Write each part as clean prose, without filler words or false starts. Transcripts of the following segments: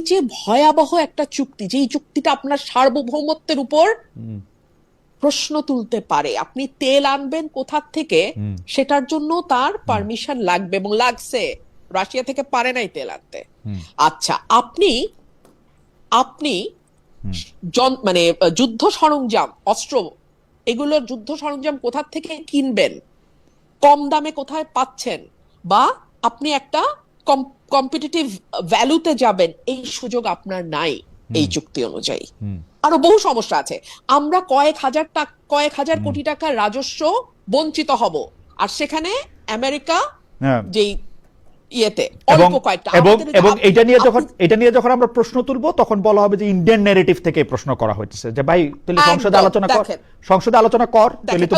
যে ভয়াবহ একটা চুক্তি, যেই চুক্তিটা আপনার সার্বভৌমত্বের উপর প্রশ্ন তুলতে পারে। আপনি তেল আনবেন কোথা থেকে, সেটার জন্য তার পারমিশন লাগবে, এবং লাগছে। রাশিয়া থেকে পারে নাই তেল আনতে। আচ্ছা, আপনি আপনি মানে যুদ্ধ সরঞ্জাম, অস্ত্র, এগুলোর যুদ্ধ সরঞ্জাম কোথা থেকে কিনবেন, কম দামে কোথায় পাচ্ছেন, বা আপনি একটা কম্পিটিটিভ ভ্যালুতে যাবেন, এই সুযোগ আপনার নাই এই চুক্তি অনুযায়ী। আরো বহু সমস্যা আছে। আমরা কয়েক হাজার কোটি টাকার রাজস্ব বঞ্চিত হব, আর সেখানে আমেরিকা যেই ইয়েতে অল্প কয়েকটা, এবং এটা নিয়ে যখন আমরা প্রশ্ন তুলবো তখন বলা হবে যে ইন্ডিয়ান ন্যারেটিভ থেকে প্রশ্ন করা হচ্ছে, যে ভাই তাহলে সংসদে আলোচনা কর তাহলে তো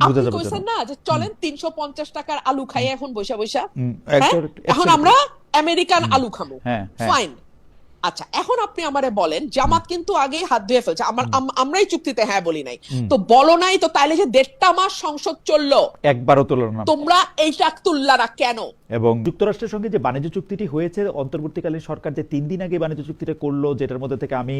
বুঝে যাবে না যে চলেন 350 টাকার আলু খাই এখন বৈশা বৈশা, এখন আমরা আমেরিকান আলু খাবো, ফাইন। আচ্ছা, এখন আপনি আমারে বলেন, জামাত কিন্তু আগে হাত ধুয়ে ফেলছে, আমরাই চুক্তিতে হ্যাঁ বলি নাই, তো বলো নাই তো তাইলে যে 1.5 মাস সংসদ চললো, একবারও তুললো না, তোমরা এইটা তুললা না কেন? এবং যুক্তরাষ্ট্রের সঙ্গে যে বাণিজ্য চুক্তিটি হয়েছে, অন্তর্বর্তীকালীন সরকার যে 3 দিন আগে বাণিজ্য চুক্তিটা করলো, যেটার মধ্যে থেকে আমি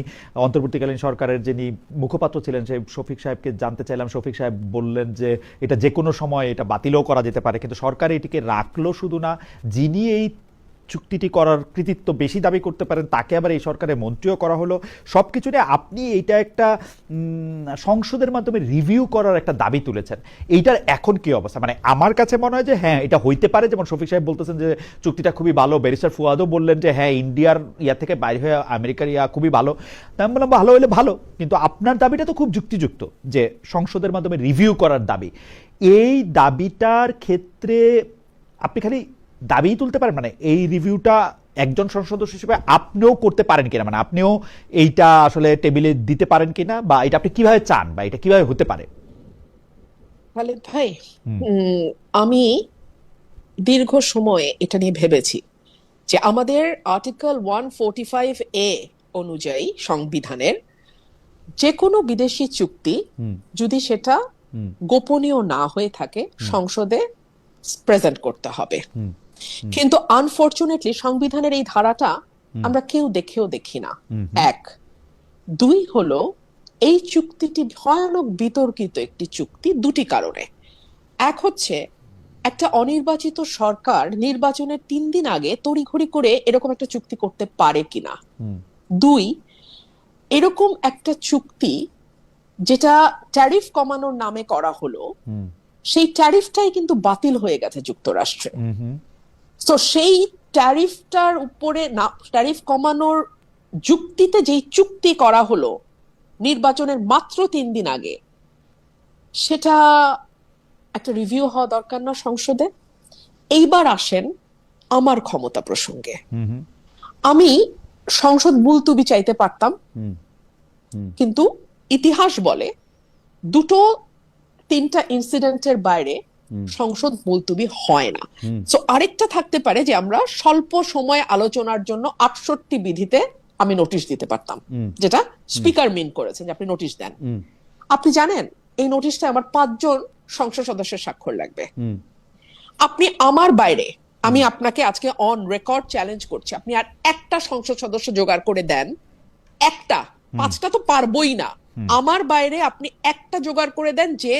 অন্তর্বর্তীকালীন সরকারের যিনি মুখপাত্র ছিলেন সেই শফিক সাহেবকে জানতে চাইলাম, শফিক সাহেব বললেন যে এটা যে কোনো সময় এটা বাতিলও করা যেতে পারে, কিন্তু সরকার এটিকে রাখলো। শুধু না, যিনি এই চুক্তিটি করার কৃতিত্ব বেশি দাবি করতে পারেন তাকে আবার এই সরকারের মন্ত্রীও করা হলো। সবকিছু নিয়ে আপনি এইটা একটা সংসদের মাধ্যমে রিভিউ করার একটা দাবি তুলেছেন, এইটার এখন কি অবস্থা? মানে আমার কাছে মনে হয় যে হ্যাঁ, এটা হইতে পারে, যেমন শফিক সাহেব বলতেছেন যে চুক্তিটা খুবই ভালো, ব্যারিস্টার ফুয়াদও বললেন যে হ্যাঁ, ইন্ডিয়ার ইয়া থেকে বাইরে হয়ে আমেরিকার ইয়া খুবই ভালো। আমি বললাম ভালো হলে ভালো, কিন্তু আপনার দাবিটা তো খুব যুক্তিযুক্ত, যে সংসদের মাধ্যমে রিভিউ করার দাবি। এই দাবিটার ক্ষেত্রে আপনি খালি দাবি তুলতে পারেন, মানে এই রিভিউটা একজন সংসদ সদস্য হিসেবে আপনিও করতে পারেন কিনা, মানে আপনিও এইটা আসলে টেবিলে দিতে পারেন কিনা, বা এটা আপনি কিভাবে চান, বা এটা কিভাবে হতে পারে? খালেদ ভাই, আমি দীর্ঘ সময় এটা নিয়ে ভেবেছি যে আমাদের আর্টিকেল 145A অনুযায়ী সংবিধানের যে কোনো বিদেশি চুক্তি যদি সেটা গোপনীয় না হয়ে থাকে, সংসদে প্রেজেন্ট করতে হবে। কিন্তু আনফরচুনেটলি সংবিধানের এই ধারাটা আমরা কেউ দেখি না। 1, 2 হলো এই চুক্তিটি ভয়ানক বিতর্কিত একটি চুক্তি দুটি কারণে। এক হচ্ছে, একটা অনির্বাচিত সরকার নির্বাচনের 3 দিন আগে তড়িঘড়ি করে এরকম একটা চুক্তি করতে পারে কিনা। 2, এরকম একটা চুক্তি যেটা ট্যারিফ কমানোর নামে করা হলো, সেই ট্যারিফটাই কিন্তু বাতিল হয়ে গেছে যুক্তরাষ্ট্রে। তো সেই ট্যারিফটার উপরে না, ট্যারিফ কমানোর যুক্তিতে যেই চুক্তি করা হলো নির্বাচনের মাত্র 3 দিন আগে, সেটা একটা রিভিউ হওয়া দরকার না সংসদে? এইবার আসেন আমার ক্ষমতা প্রসঙ্গে। আমি সংসদ মুলতুবি চাইতে পারতাম, কিন্তু ইতিহাস বলে 2-3টা ইনসিডেন্টের বাইরে সংসদ মুলতুবি হয় না। সো আরেকটা থাকতে পারে যে আমরা স্বল্প সময় আলোচনার জন্য 68 বিধিতে আমি নোটিশ দিতে পারতাম, যেটা স্পিকার মিন করেছেন যে আপনি নোটিশ দেন। আপনি জানেন এই নোটিশটা আমার 5 জন সংসদ সদস্যের স্বাক্ষর লাগবে। আপনি আমার বাইরে, আমি আপনাকে আজকে অন রেকর্ড চ্যালেঞ্জ করছি, আপনি আর একটা সংসদ সদস্য জোগাড় করে দেন, একটা, 5টা তো পারবই না, আমার বাইরে আপনি একটা জোগাড় করে দেন যে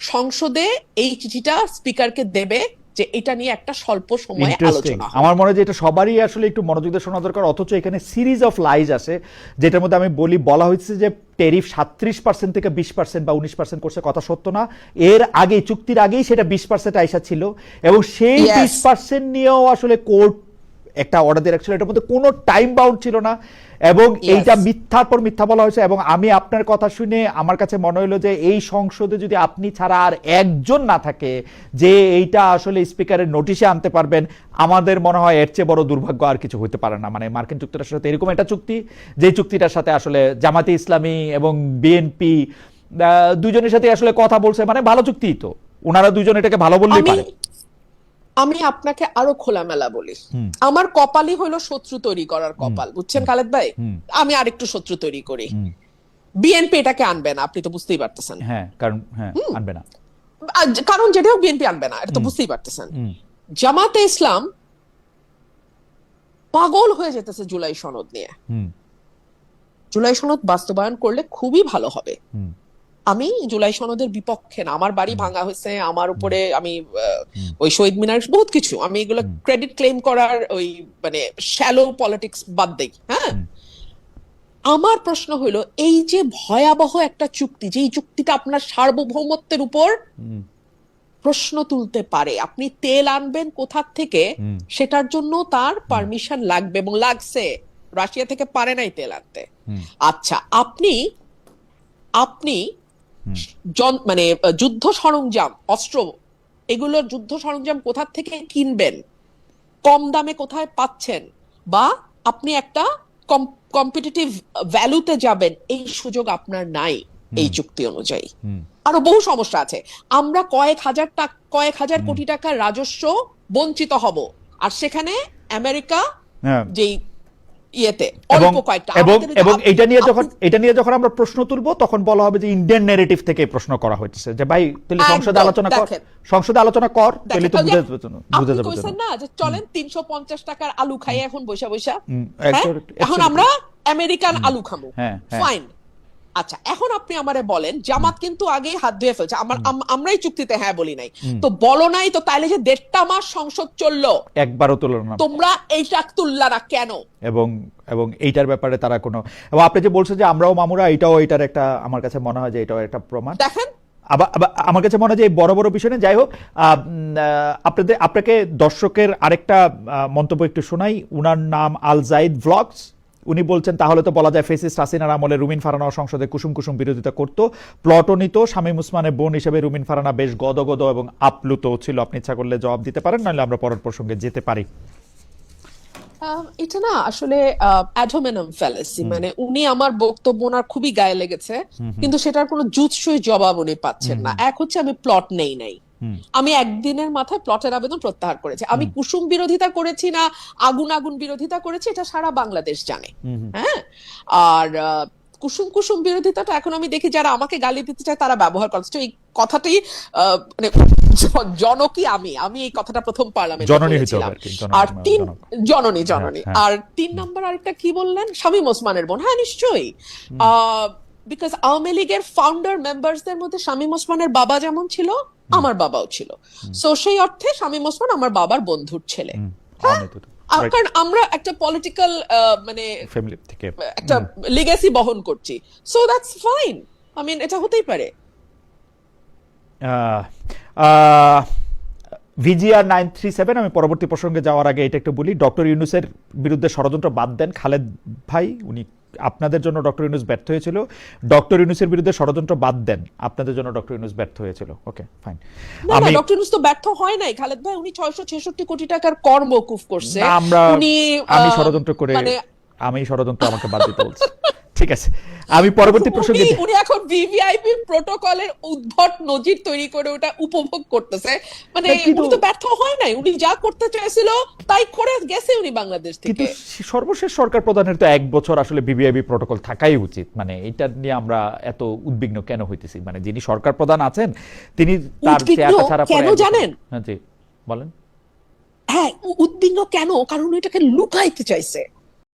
সংসদে এই চিঠিটা স্পিকারকে দেবে যে এটা নিয়ে একটা স্বল্প সময়ে আলোচনা। আমার মনে হয় যে এটা সবারই আসলে একটু মনোযোগ দিয়ে শোনা দরকার। অথচ এখানে সিরিজ অফ লাইজ আছে, যেটার মধ্যে আমি বলা হয়েছে যে ট্যারিফ 37% থেকে 20% বা 19% করছে, কথা সত্য না। এর আগে, চুক্তির আগেই সেটা 20% আইসা ছিল, এবং সেই 20% নিয়েও আসলে কোর্ট একটা অর্ডার দিয়ে রাখছিল, এটার মধ্যে কোনো টাইম বাউন্ড ছিল না, এবং এইটা মিথ্যার পর মিথ্যা বলা হয়েছে। এবং আমি আপনার কথা শুনে আমার কাছে মনে হলো যে এই সংসদে যদি আপনি ছাড়া আর একজন না থাকে যে এইটা আসলে স্পিকারের নোটিশে আনতে পারবেন, আমাদের মনে হয় এর চেয়ে বড় দুর্ভাগ্য আর কিছু হতে পারে না। মানে মার্কিন যুক্তরাষ্ট্রের সাথে এরকম একটা চুক্তি, যে চুক্তিটার সাথে আসলে জামাতে ইসলামী এবং বিএনপি দুজনের সাথে আসলে কথা বলছে, মানে ভালো চুক্তি, তো ওনারা দুজন এটাকে ভালো বললেই পারে। আমি আপনাকে আরো খোলামেলা বলি, আমার কপালই হলো শত্রু তৈরি করার কপাল, বুঝছেন খালেদ ভাই? আমি আরেকটু শত্রু তৈরি করি। বিএনপি এটাকে আনবে না, আপনি তো বুঝতেই পারতেছেন। হ্যাঁ, কারণ আনবে না, কারণ যেটাও বিএনপি আনবে না, এটা তো বুঝতেই পারতেছেন। জামাতে ইসলাম পাগল হয়ে যেতেছে জুলাই সনদ নিয়ে। হুম জুলাই সনদ বাস্তবায়ন করলে খুবই ভালো হবে। হুম আমি জুলাই সনদের বিপক্ষে না, আমার বাড়ি ভাঙা হয়েছে, আমার উপরে আমি ওই শহীদ মিনার বহুত কিছু, আমি এগুলো ক্রেডিট ক্লেম করার ওই মানে শ্যালো পলিটিক্স বাদ দেই। হ্যাঁ, আমার প্রশ্ন হলো এই যে ভয়াবহ একটা চুক্তি, যে চুক্তিটা আপনার সার্বভৌমত্বের উপর প্রশ্ন তুলতে পারে, আপনি তেল আনবেন কোথা থেকে সেটার জন্য তার পারমিশন লাগবে এবং লাগছে, রাশিয়া থেকে পারে নাই তেল আনতে। আচ্ছা, আপনি আপনি মানে যুদ্ধ সরঞ্জাম, অস্ত্র, এগুলোর যুদ্ধ সরঞ্জাম কোথা থেকে কিনবেন, কম দামে কোথায় পাচ্ছেন, বা আপনি একটা কম্পিটিটিভ ভ্যালুতে যাবেন, এই সুযোগ আপনার নাই এই চুক্তি অনুযায়ী। আরো বহু সমস্যা আছে, আমরা কয়েক হাজার কোটি টাকার রাজস্ব বঞ্চিত হব, আর সেখানে আমেরিকা যেই ইয়েতে অল্প কয়েকটা, এবং এটা নিয়ে যখন আমরা প্রশ্ন তুলবো তখন বলা হবে যে ইন্ডিয়ান ন্যারেটিভ থেকে প্রশ্ন করা হচ্ছে, যে ভাই তাহলে সংসদে আলোচনা কর তাহলে তো বুঝে যাবে না যে চলেন 350 টাকার আলু খাই এখন বৈশা বৈশা, এখন আমরা আমেরিকান আলু খাবো, ফাইন। আচ্ছা, এখন আপনি আমারে বলেন, জামাত কিন্তু আগে হাত ধুয়ে ফেলছে, আমরাই চুক্তিতে হ্যাঁ বলি নাই, তো বলো নাই তো তাইলে যে 1.5 মাস সংসদ চললো একবারও তুললো না, তোমরা এইটা তুললা না কেন? এবং এইটার ব্যাপারে তারা কোনো, এবং আপনি যে বলছেন যে আমরাও মামুরা, এটার একটা আমার কাছে মনে হয় যে এটাও একটা প্রমাণ। দেখেন, আবার আমার কাছে মনে হয় যে বড় বড় বিষয় না, যাই হোক, আপনাকে দর্শকের আরেকটা মন্তব্য একটু শোনাই। উনার নাম আল জাইদ ভ্লগস। উনি বলছেন তাহলে তো বলা যায় ফেসিস্ট হাসিনার আমলে রুমিন ফারহানা সংসদে কুসুম কুসুম বিরোধিতা করত, প্লটও নিত, শামীম ওসমানের বোন হিসেবে রুমিন ফারহানা বেশ গদগদ এবং আপ্লুত ছিল। আপনি ইচ্ছা করলে জবাব দিতে পারেন, নাহলে আমরা পরের প্রসঙ্গে যেতে পারি। এটা না আসলে অ্যাডোমেনাম ফ্যালাসি, মানে উনি আমার বক্তব্য ওনার খুবই গায়ে লেগেছে, কিন্তু সেটার কোনো জুৎসই জবাব উনি পাচ্ছেন না। এক হচ্ছে আমি প্লট নাই, আমি একদিনের মাথায় প্লটের আবেদন প্রত্যাহার করেছি। আমি কুসুম বিরোধিতা করেছি না আগুন বিরোধিতা করেছি, এটা সারা বাংলাদেশ জানে। হ্যাঁ, আর কুসুম বিরোধিতাটা এখন আমি দেখি যারা আমাকে গালি দিতে চায় তারা ব্যবহার করছে। এই কথাটাই মানে জনকী, আমি এই কথাটা প্রথম পার্লামেন্টে বলেছিলাম। আর জননী আর 3 নাম্বার আরেকটা কি বললেন, শামীম ওসমানের বোন, হ্যাঁ নিশ্চয়ই, বিকজ আওয়ামী লীগের ফাউন্ডার মেম্বারসদের মধ্যে শামীম ওসমানের বাবা যেমন ছিল, আমার বাবাও ছিল, সো সেই অর্থে শামীম ওসমান আমার বাবার বন্ধুর ছেলে। কারণ আমরা একটা পলিটিক্যাল মানে ফ্যামিলি থেকে একটা লিগ্যাসি বহন করছি, so that's fine, I mean এটা হতেই পারে। VGR 937, আমি পরবর্তী প্রসঙ্গে যাওয়ার আগে এটা একটু বলি, ডক্টর ইউনূসের বিরুদ্ধে ষড়যন্ত্র বাদ দেন খালেদ ভাই, উনি আপনাদের জন্য ডক্টর ইউনূস ব্যর্থ হয়েছিল, ডক্টর ইউনূসের বিরুদ্ধে ষড়যন্ত্র বাদ দেন, আপনাদের জন্য ডক্টর ইউনূস ব্যর্থ হয়েছিল। ওকে ফাইন, আমি ডক্টর ইউনূস তো ব্যর্থ হয় নাই খালেদ ভাই, উনি 666 কোটি টাকার কর মওকুফ করছে। আমি ষড়যন্ত্র করে, আমি ষড়যন্ত্র আমাকে বাদ দিতে বলছি। ঠিক আছে, আমি পরবর্তী প্রসঙ্গে, উনি এখন ভিভিআইপি প্রটোকলের উদ্ভট নজির তৈরি করে ওটা উপভোগ করতেছে, মানে উনি তো ব্যর্থ হয় নাই, উনি যা করতে চাইছিল তাই করে গেছে উনি বাংলাদেশ থেকে। কিন্তু সর্বশেষ সরকার প্রধানের তো 1 বছর আসলে ভিভিআইপি প্রটোকল থাকাই উচিত, মানে এটা নিয়ে আমরা এত উদ্বিগ্ন কেন হইতেছি? মানে যিনি সরকার প্রধান আছেন তিনি তার চেয়ারটা ছাড়া কেন জানেন? হ্যাঁ জি বলেন। হ্যাঁ, উদ্বিগ্ন কেন? কারণ এটাকে লুকাইতে চাইছে।